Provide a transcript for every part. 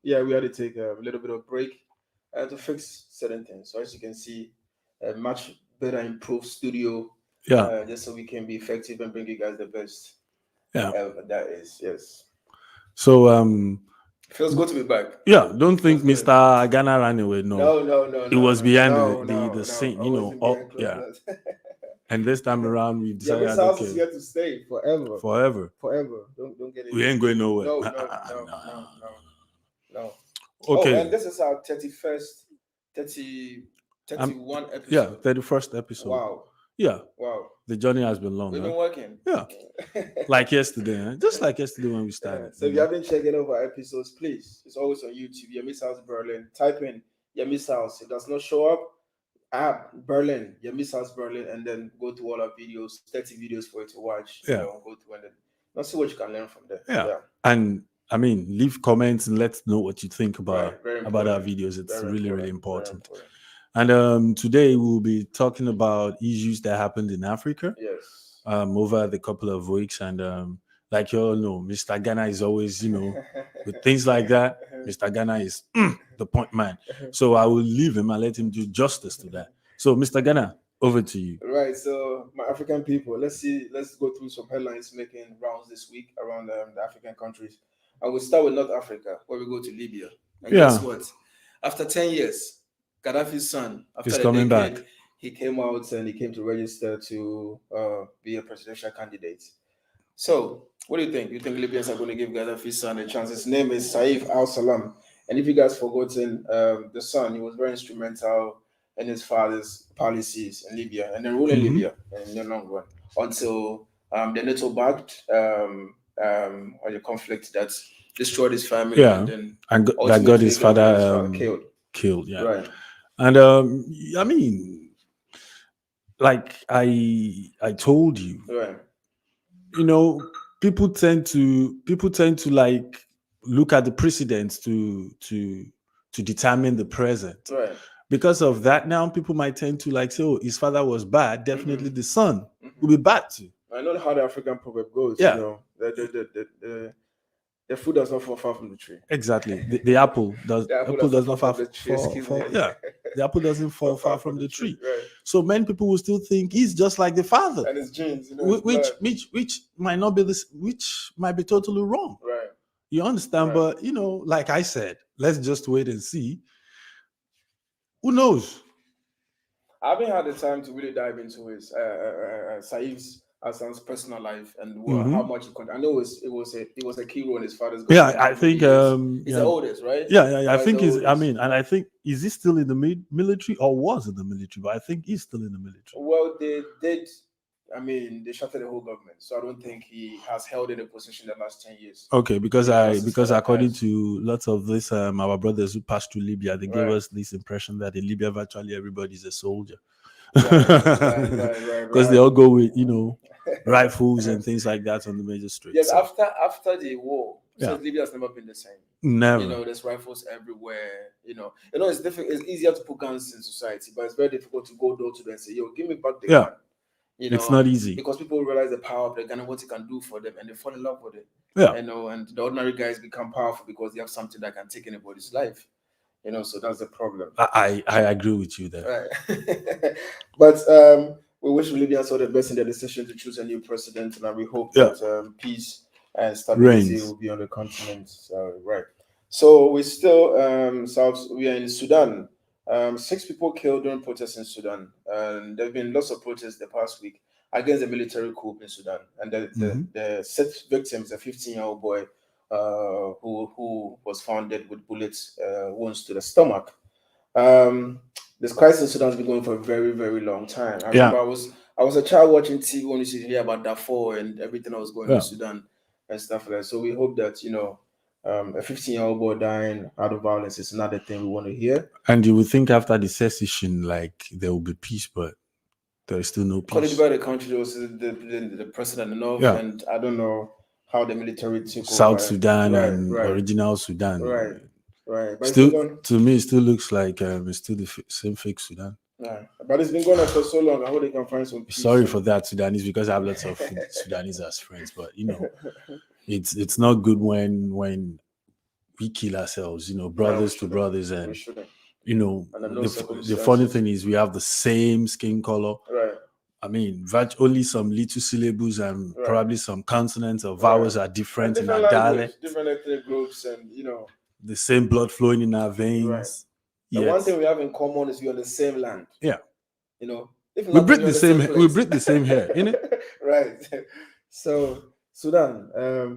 yeah, we had to take a little bit of break to fix certain things. So as you can see, a much better improved studio, Yeah, just so we can be effective and bring you guys the best. yeah. That is, yes. So Feels good to be back. yeah, don't Feels think good. Mr. Ghana ran away. No, No, no, no, it no, was no, behind no, the no, no. scene. I You know. wasn't Oh behind closed yeah. doors. And this time around, we've Yeah, Miss decided, House is okay, here to stay forever, forever, forever. Don't get it. we ain't going nowhere. No, no, no, No. no, no, no. Oh, Okay. and this is our 31st, 30, Um. 31 Yeah. episode. 31st episode. Wow, Yeah. wow. The journey has been long, We've huh? been working. Yeah. Like yesterday, huh? Just like yesterday when we Yeah. started. So if you haven't checked any of our episodes, please, it's always on YouTube. Your Miss House Berlin. Type in Your Miss House. If it does not show up, app Berlin, Your Miss House Berlin, and then go to all our videos, 30 videos for you to watch. Yeah. Go to and then not see what you can learn from there. Yeah. Yeah. And I mean, leave comments and let's know what you think Right. about Very our important. videos. It's Very really, really important. Very important. important. And today we'll be talking about issues that happened in Africa Yes. over the couple of weeks. And like you all know, Mr. Ghana is always, with things like that, Mr. Ghana is the point man. So I will leave him and let him do justice to that. So, Mr. Ghana, over to you. Right. So, my African people, let's go through some headlines making rounds this week around the African countries. I will start with North Africa, where we go to Libya. And guess what? After 10 years, Gaddafi's son, after He's a coming decade, back. he came out and he came to register to be a presidential candidate. So, what do you think? You think Libyans are going to give Gaddafi's son a chance? His name is Saif al-Salam. And if you guys forgotten, the son, he was very instrumental in his father's policies in Libya and then ruling Libya in the long run until the NATO-backed or the conflict that destroyed his family and then that got his father killed. Yeah, right. And I mean, like I told you, right. People tend to like look at the precedents to determine the present. Right. Because of that, now people might tend to like say, "Oh, his father was bad. Definitely, the son will be bad too." I know how the African proverb goes. Yeah. The fruit does not fall far from the tree. Exactly. The apple does. The apple does not fall from the tree. Yeah. The apple doesn't fall far from the tree. Right. So many people will still think he's just like the father, and his genes, which might not be this, which might be totally wrong. Right. You understand? Right. But like I said, let's just wait and see. Who knows? I haven't had the time to really dive into his Saif's Hassan's personal life and how much he contributed. I know it was a key role in his father's. Yeah, I think he's the oldest, right? Yeah. I think he's. I mean, and I think is he still in the military or was in the military? But I think he's still in the military. Well, they did. I mean, they shattered the whole government, so I don't think he has held any position the last 10 years. Okay, because according to lots of this, our brothers who passed through Libya, they gave us this impression that in Libya, virtually everybody's a soldier. Right. Because they all go with rifles and things like that on the major streets. Yes, after the war, since Libya has never been the same. Never. There's rifles everywhere. It's difficult. It's easier to put guns in society, but it's very difficult to go door to door and say, "Yo, give me back the gun." It's not easy because people realize the power of the gun and what it can do for them, and they fall in love with it. Yeah, and the ordinary guys become powerful because they have something that can take anybody's life. So that's the problem. I agree with you there. Right. But we wish Libyans all the best in their decision to choose a new president, and we hope that peace and stability will be on the continent. Right. So we still we are in Sudan. 6 people killed during protests in Sudan, and there have been lots of protests the past week against the military coup in Sudan. And the 6th victim is a 15-year-old boy who was found dead with bullets wounds to the stomach. This crisis in Sudan has been going for a very, very long time. I remember I was a child watching TV when you used to hear about Darfur and everything that was going on in Sudan and stuff like that. So we hope that a 15-year-old boy dying out of violence is not the thing we want to hear. And you would think after the secession, like there will be peace, but there is still no peace. According to the country, there was the president in the north, and I don't know how the military took South over. Sudan and original Sudan. Right. But to me, it still looks like it's still the same fake Sudan. Yeah. But it's been going on for so long. I hope they can find some peace. Sorry for that, Sudanese, because I have lots of Sudanese as friends, but it's not good when we kill ourselves, brothers to brothers, and no the funny thing is we have the same skin color. Right. I mean, only some little syllables and probably some consonants or vowels are different in our dialect. Different ethnic groups, and the same blood flowing in our veins. Right. The one thing we have in common is we're on the same land. Yeah. If we breathe the same. We breathe the same hair, innit? Right. So Sudan,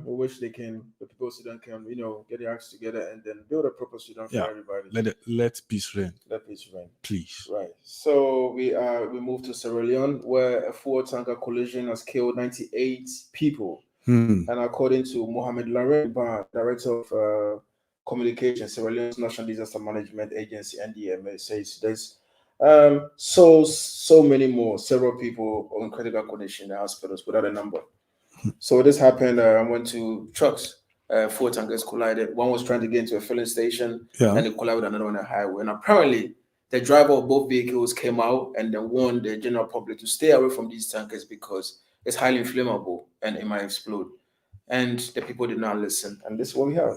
we wish the people of Sudan can, get their acts together and then build a proper Sudan for everybody. Let peace reign. Let peace reign, please. Right. So we moved to Sierra Leone, where a fuel tanker collision has killed 98 people, and according to Mohamed Larry, director of communications, Sierra Leone's National Disaster Management Agency (NDMA), says there's so many more, several people in critical condition in the hospitals without a number. So this happened when two trucks, fuel tankers collided. One was trying to get into a filling station, and they collided with another on the highway. And apparently, the driver of both vehicles came out and then warned the general public to stay away from these tankers because it's highly inflammable and it might explode. And the people did not listen. And this is what we have.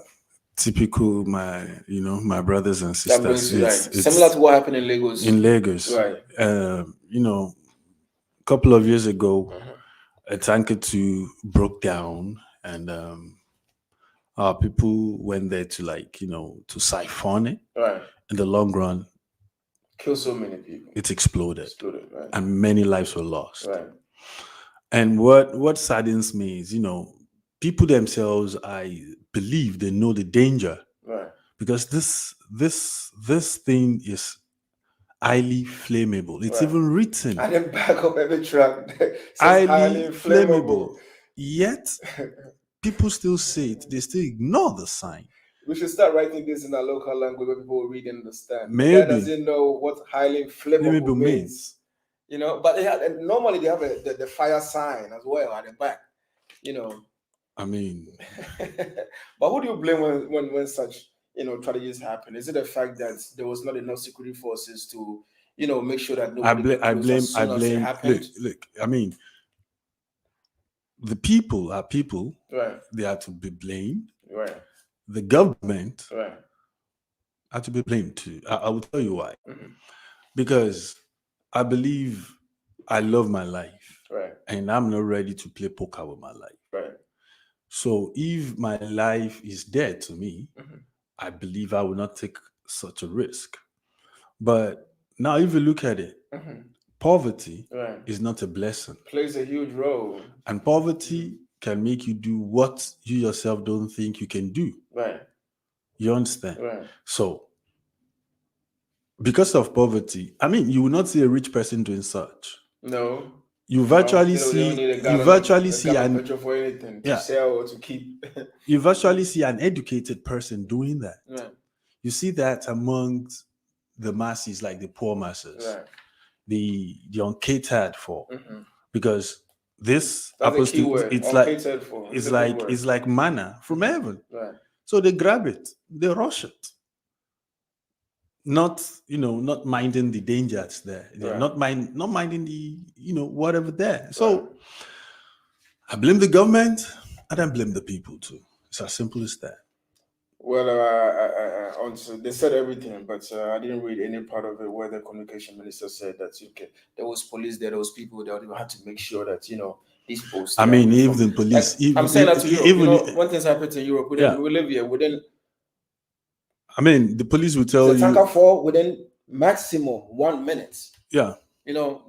Typical, my brothers and sisters. It's similar to what happened in Lagos. Right. A couple of years ago, a tanker too broke down, and our people went there to to siphon it. Right. In the long run, killed so many people. It exploded, right. And many lives were lost. Right. And what saddens me is, people themselves, I believe they know the danger. Right. Because this thing is highly flammable. It's even written. I didn't back up every truck. highly flammable. Yet people still say it. They still ignore the sign. We should start writing this in our local language where people will read and understand. Maybe. That doesn't know what highly flammable means. But normally they have the fire sign as well at the back. I mean, but who do you blame when such tragedies happen? Is it the fact that there was not enough security forces to make sure that nobody I blame. Look, I mean, the people are people. Right. They are to be blamed. Right. The government right. are to be blamed too. I will tell you why. Mm-hmm. Because I believe I love my life. Right. And I'm not ready to play poker with my life. Right. So if my life is dead to me, mm-hmm. I believe I will not take such a risk. But now if you look at it, mm-hmm. poverty right. is not a blessing. Plays a huge role. And poverty can make you do what you yourself don't think you can do. Right. You understand? Right. So, because of poverty, I mean, you will not see a rich person doing such. No. You virtually see an petrol for anything to yeah. sell or to keep. You virtually see an educated person doing that. Right. You see that amongst the masses, like the poor masses, right. the uncatered for, mm-hmm. because this That's happens a key to word. It's like manna from heaven. Right. So they grab it, they rush it. Not minding the dangers there. Right. Not minding the, whatever there. So right. I blame the government and I blame the people too. It's as simple as that. Well, they said everything, but I didn't read any part of it where the communication minister said that there was police there, there was people there, they had to make sure that these people. I mean, even the police. I'm saying that to Europe. When things happen to Europe, we live here. I mean, the police will tell you. The tanker fall within maximum 1 minute. Yeah.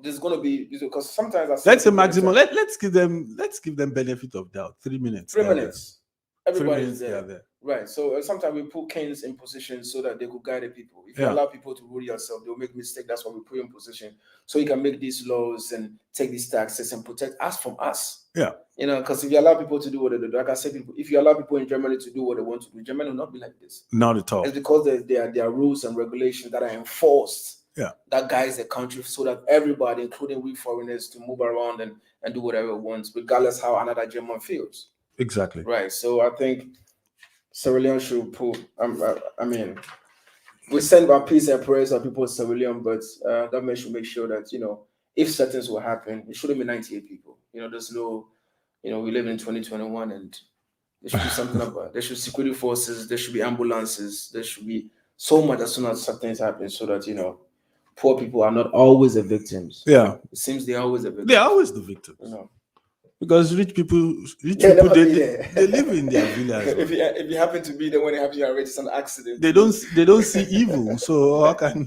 There's going to be because sometimes that's a maximum. Let's give them benefit of doubt. 3 minutes. 3 minutes. Everybody's there. Right. So sometimes we put kings in position so that they could guide the people. If you allow people to rule yourself, they'll make mistakes. That's why we put you in position so you can make these laws and take these taxes and protect us from us. Yeah. Because if you allow people to do what they do, like I said, if you allow people in Germany to do what they want to do, Germany will not be like this. Not at all. It's because there are rules and regulations that are enforced. Yeah. That guides the country so that everybody, including we foreigners, to move around and do whatever it wants, regardless how another German feels. Exactly. Right. So I think Sierra Leone should put. I mean, we send our peace and prayers to people in Sierra Leone, but government should make sure that if certain things will happen, it shouldn't be 98 people. There's no. We live in 2021, and There should be something about. There should be security forces. There should be ambulances. There should be so much as soon as something is happening, so that poor people are not always the victims. Yeah, it seems they're always the victims. They're always the victims. Because rich people, they live in their village. if you happen to be there when it happens, you are rich. It's an accident. They don't see evil. So how can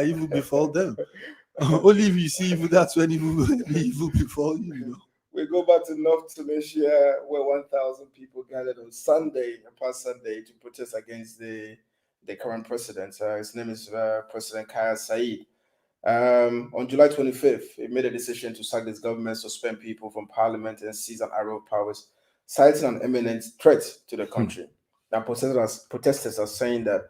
evil befall them? Only if you see evil, that's when evil befall you. We go back to North Tunisia, where 1,000 people gathered on past Sunday, to protest against the current president. His name is President Kais Saied. On July 25th, he made a decision to sack this government, suspend people from parliament, and seize an array of powers, citing an imminent threat to the country. Now, protesters are saying that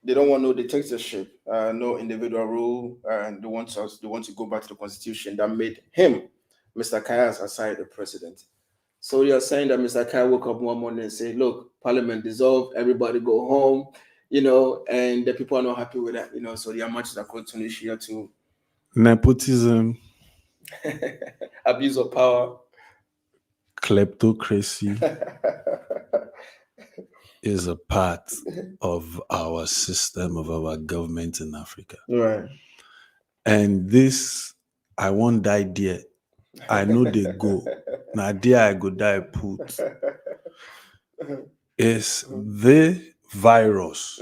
they don't want no dictatorship, no individual rule, and they want to go back to the constitution that made him, Mr. Kais Saied, the president. So you're saying that Mr. Kais woke up one morning and said, "Look, parliament dissolved, everybody go home," and the people are not happy with that, so the marches across Tunisia to nepotism, abuse of power, kleptocracy is a part of our system, of our government in Africa. Right. And this, I won't die there. I know they go. Now there I go die put. Is the virus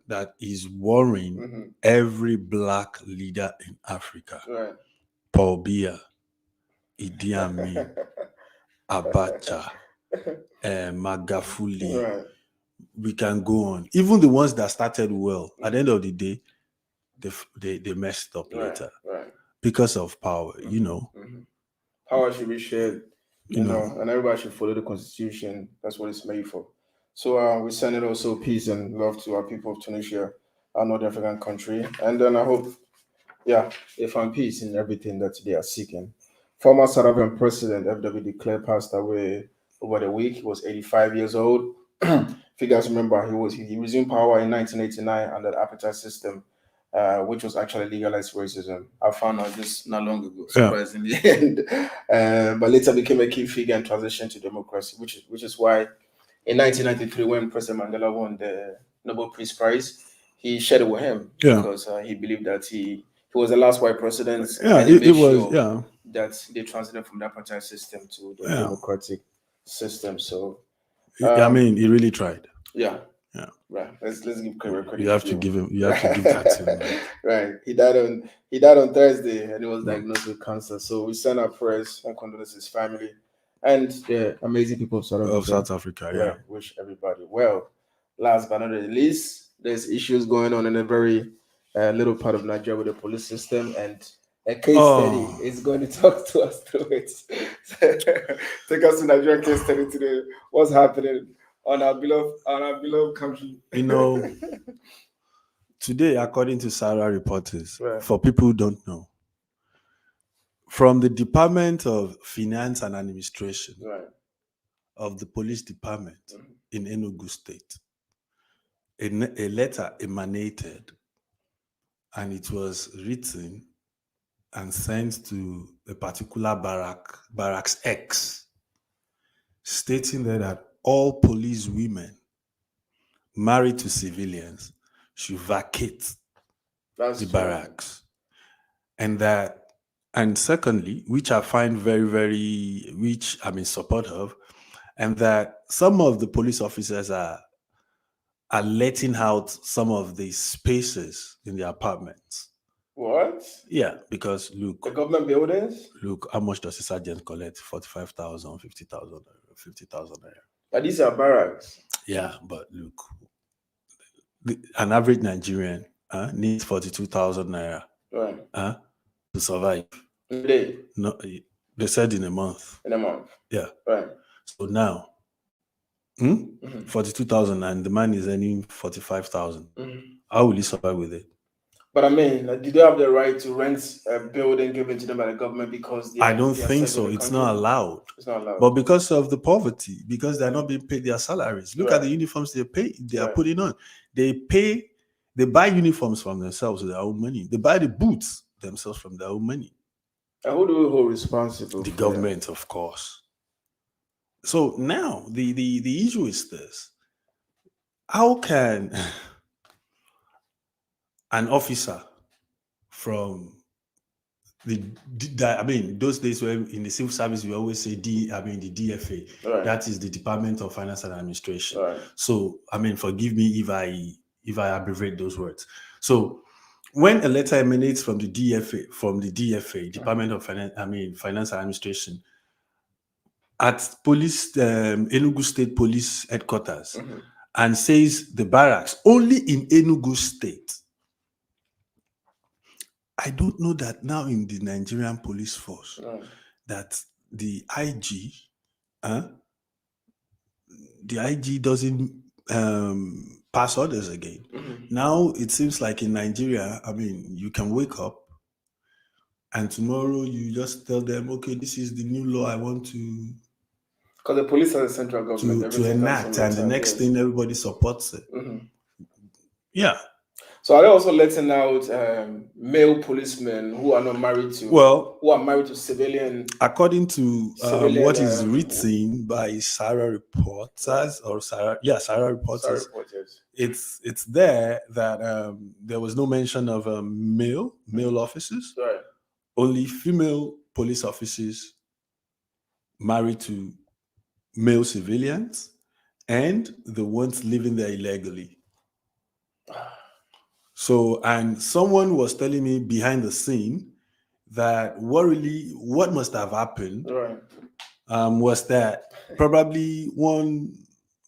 that is worrying every black leader in Africa. Right. Paul Biya, Idi Amin, Abacha, Magafuli. Right. We can go on. Even the ones that started well, at the end of the day, they messed up later. Right. Because of power, Power should be shared, and everybody should follow the constitution. That's what it's made for. So we send it also peace and love to our people of Tunisia, our North African country. And then I hope, they find peace in everything that they are seeking. Former South African President F.W. de Klerk passed away over the week. He was 85 years old. If you guys remember, he resumed power in 1989 under the apartheid system, which was actually legalized racism. I found out this not long ago, surprisingly. But later became a key figure in transition to democracy, which is why in 1993, when President Mandela won the Nobel Peace Prize, he shared it with him because he believed that he was the last white president. That they transited from the apartheid system to the democratic system. So, he really tried. Yeah. Right. Let's give credit. You have to give him. You have to give that to him. Right. He died on Thursday, and he was diagnosed with cancer. So we send our prayers and condolences to his family and the amazing people of South Africa. Yeah. Wish everybody well. Last but not least, there's issues going on in a very little part of Nigeria with the police system, and a case study is going to talk to us through it. Take us to Nigeria case study today. What's happening on our beloved country? Today, according to Sarah reporters, for people who don't know, from the Department of Finance and Administration of the Police Department in Enugu State, a letter emanated, and it was written and sent to a particular barracks X, stating that all police women married to civilians should vacate the barracks. And secondly, which I find very, which I'm in support of, and that some of the police officers are letting out some of the spaces in the apartments. What? Yeah, because look, the government buildings. Look, how much does a sergeant collect? 45,000, 50,000, 50,000. But these are barracks. Yeah, but look, an average Nigerian needs 42,000 naira to survive. In a day? No, they said in a month. In a month. Yeah. Right. So now, 42,000, and the man is earning 45,000. How will he survive with it? But I mean, do they have the right to rent a building given to them by the government because I don't think so. It's not allowed. It's not allowed. But because of the poverty, because they're not being paid their salaries. Look at the uniforms they are putting on. They buy uniforms from themselves with their own money. They buy the boots themselves from their own money. And who do we hold responsible? The government, of course. So now the issue is this: how can an officer from those days when in the civil service we always say the DFA, Right. that is the Department of Finance and Administration. Right. So forgive me if I abbreviate those words. So when a letter emanates from the DFA, Department of Finance and Administration, at Enugu State Police Headquarters, and says the barracks only in Enugu State, I don't know that now in the Nigerian police force that the IG doesn't pass orders again. Now it seems like in Nigeria, you can wake up and tomorrow you just tell them, okay, this is the new law I want to. Because the police are the central government to enact, and the next thing everybody supports it. Yeah. So are they also letting out male policemen who are not married to who are married to civilian? According to what is written by Sarah Reporters Sarah Reporters, it's there that there was no mention of male officers, right. Only female police officers married to male civilians and the ones living there illegally. So, and someone was telling me behind the scene that what must have happened was that probably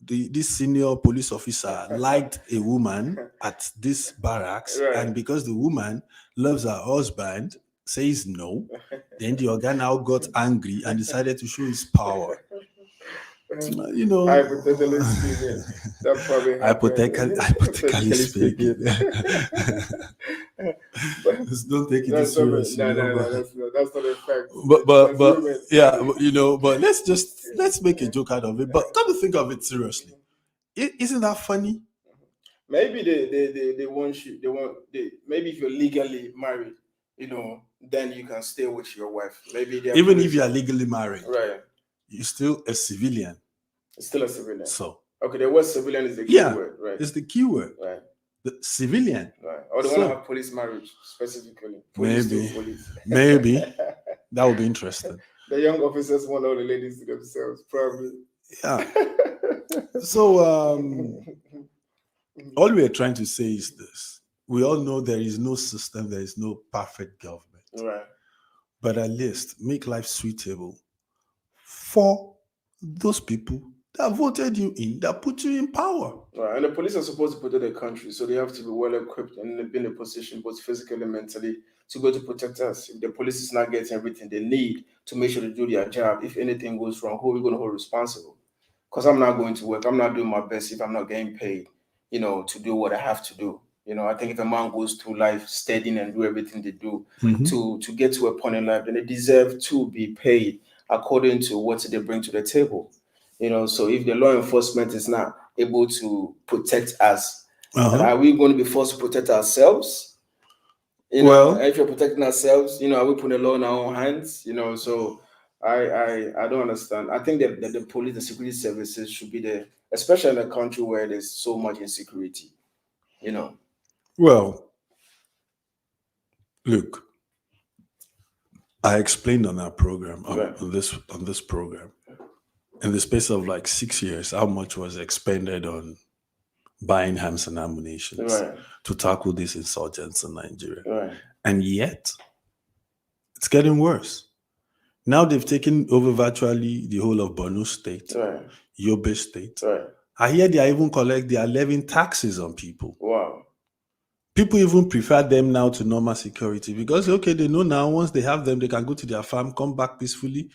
this senior police officer liked a woman at this barracks, and because the woman loves her husband, says no, then the Oga now got angry and decided to show his power. Hypothetically speaking, that probably hypothetically speaking. Don't take it too seriously. No, that's not a fact. But let's make a joke out of it. But come to think of it seriously, isn't that funny? Maybe they want maybe if you're legally married, then you can stay with your wife. Maybe even if you are legally married, right? You're still a civilian. Still a civilian. So okay, the word civilian is the key word, right? It's the key word. Right. The civilian. Right. Or they want to have police marriage specifically. Maybe. That would be interesting. The young officers want all the ladies to themselves, probably. Yeah. So all we are trying to say is this. We all know there is no system, there is no perfect government. Right. But at least make life suitable for those people that voted you in, that put you in power. Right. And the police are supposed to protect the country, so they have to be well equipped and be in a position, both physically and mentally, to go to protect us. If the police is not getting everything they need to make sure to do their job, if anything goes wrong, who are we going to hold responsible? Because I'm not going to work. I'm not doing my best if I'm not getting paid, to do what I have to do. I think if a man goes through life studying and do everything they do to get to a point in life, then they deserve to be paid according to what they bring to the table. So if the law enforcement is not able to protect us, are we going to be forced to protect ourselves? If you're protecting ourselves, are we putting the law in our own hands? So I don't understand. I think that the police, the security services should be there, especially in a country where there's so much insecurity. Well, look, I explained on our program, on this program, in the space of like 6 years, how much was expended on buying arms and ammunition to tackle these insurgents in Nigeria. Right. And yet, it's getting worse. Now they've taken over virtually the whole of Borno State, Yobe State. Right. I hear they are levying taxes on people. Wow. People even prefer them now to normal security because, they know now once they have them, they can go to their farm, come back peacefully.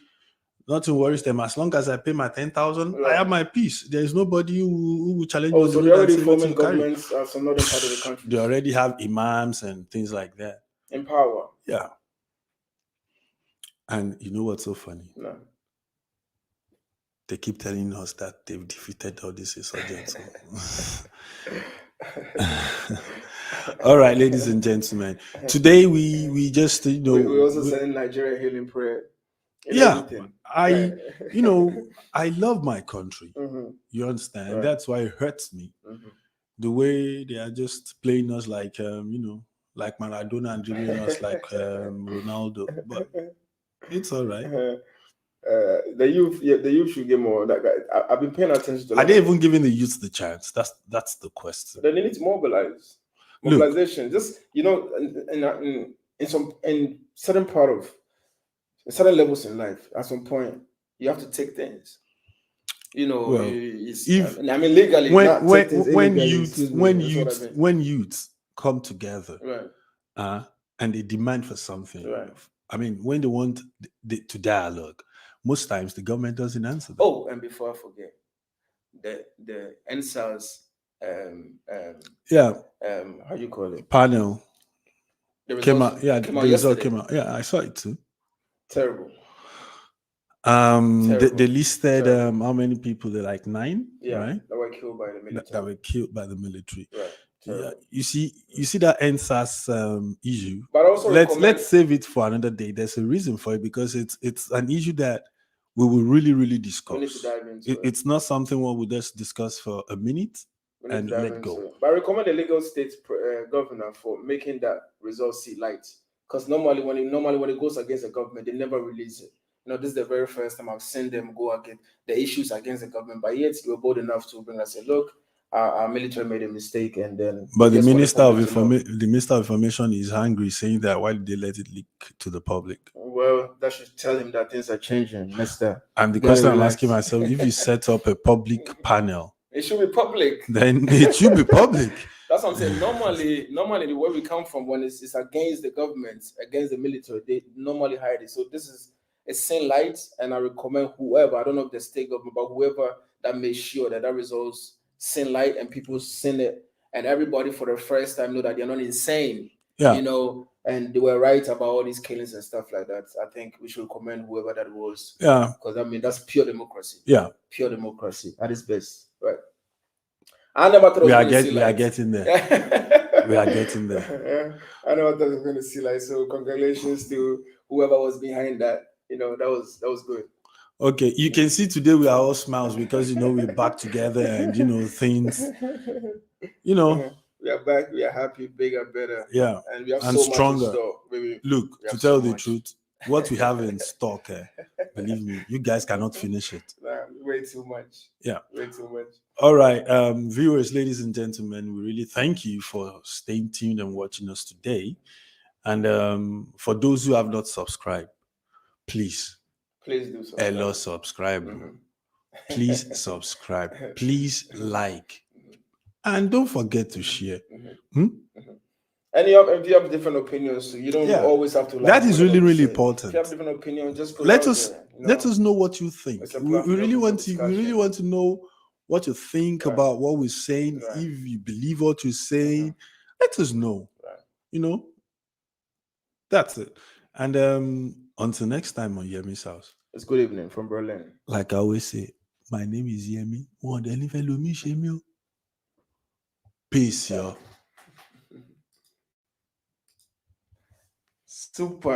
Nothing worries them. As long as I pay my 10,000, I have my peace. There is nobody who will challenge me. So they already forming governments from northern part of the country. They already have imams and things like that. In power. Yeah. And you know what's so funny? No. They keep telling us that they've defeated all these insurgents. All right, ladies and gentlemen. Today we just we also sending Nigeria healing prayer. everything. I you know, I love my country. Mhm. You understand? Right. That's why it hurts me. Mhm. The way they are just playing us like like Maradona and dribbling us like Ronaldo. But it's all right. The youth should get more. That guy, I've been paying attention to. Are they even giving the youth the chance? That's the question. They need to mobilize. Look, Mobilization. Just in certain part of certain levels in life, at some point you have to take things. well, I mean legally, not take things illegally. when youths come together, Right. And they demand for something. Right. I mean, when they want to dialogue, most times the government doesn't answer them. Oh, and before I forget, the NSAS how you call it, panel came out. Yeah, the result came out. Yeah, I saw it too. Terrible. They listed how many people? They're like 9, right? That were killed by the military. That were killed by the military. Right. Yeah, you see that NSAS issue. But also let's save it for another day. There's a reason for it, because it's an issue that we will really discuss. We need to dive into it. It's not something what we just discuss for a minute and let go. But I recommend the Lagos State governor for making that result see light, because normally when it goes against the government, they never release it. This is the very first time I've seen them go against the issues against the government, but yet they were bold enough to bring us say, look, our military made a mistake, and then. But the Minister of Information is angry, saying that why did they let it leak to the public? Well, that should tell him that things are changing, Mister. And the question I'm asking myself: if you set up a public panel, it should be public. Then it should be public. That's what I'm saying. Normally, the way we come from, when it's against the government, against the military, they normally hide it. So this is a seen light, and I recommend whoever, I don't know if the state government, but whoever that makes sure that results seen light and people seen it, and everybody for the first time know that they're not insane. Yeah. And they were right about all these killings and stuff like that. I think we should commend whoever that was. Yeah. Because I mean that's pure democracy. Yeah. Pure democracy at its best. Right. I never thought we are getting there. We are getting there. I never thought I was going to see light. So congratulations to whoever was behind that. That was good. Okay, you can see today we are all smiles because we're back together and things. We are back. We are happy, bigger, better. Yeah, and we have and so stronger. Much in store, baby. Look, to tell the truth, what we have in stock, believe me, you guys cannot finish it. Way too much. Yeah, way too much. All right, viewers, ladies and gentlemen, we really thank you for staying tuned and watching us today. And for those who have not subscribed, please do subscribe. Subscribe. Mm-hmm. Please subscribe. Please like. And don't forget to share. Mm-hmm. Mm-hmm. And if you have different opinions, you don't always have to. That is really important. If you have different opinions, just let us know what you think. We really want to know what you think about what we're saying. Right. If you believe what you're saying, let us know. Right. That's it. And until next time on Yemi's House. It's good evening from Berlin. Like I always say, my name is Yemi. Peace, y'all. Super.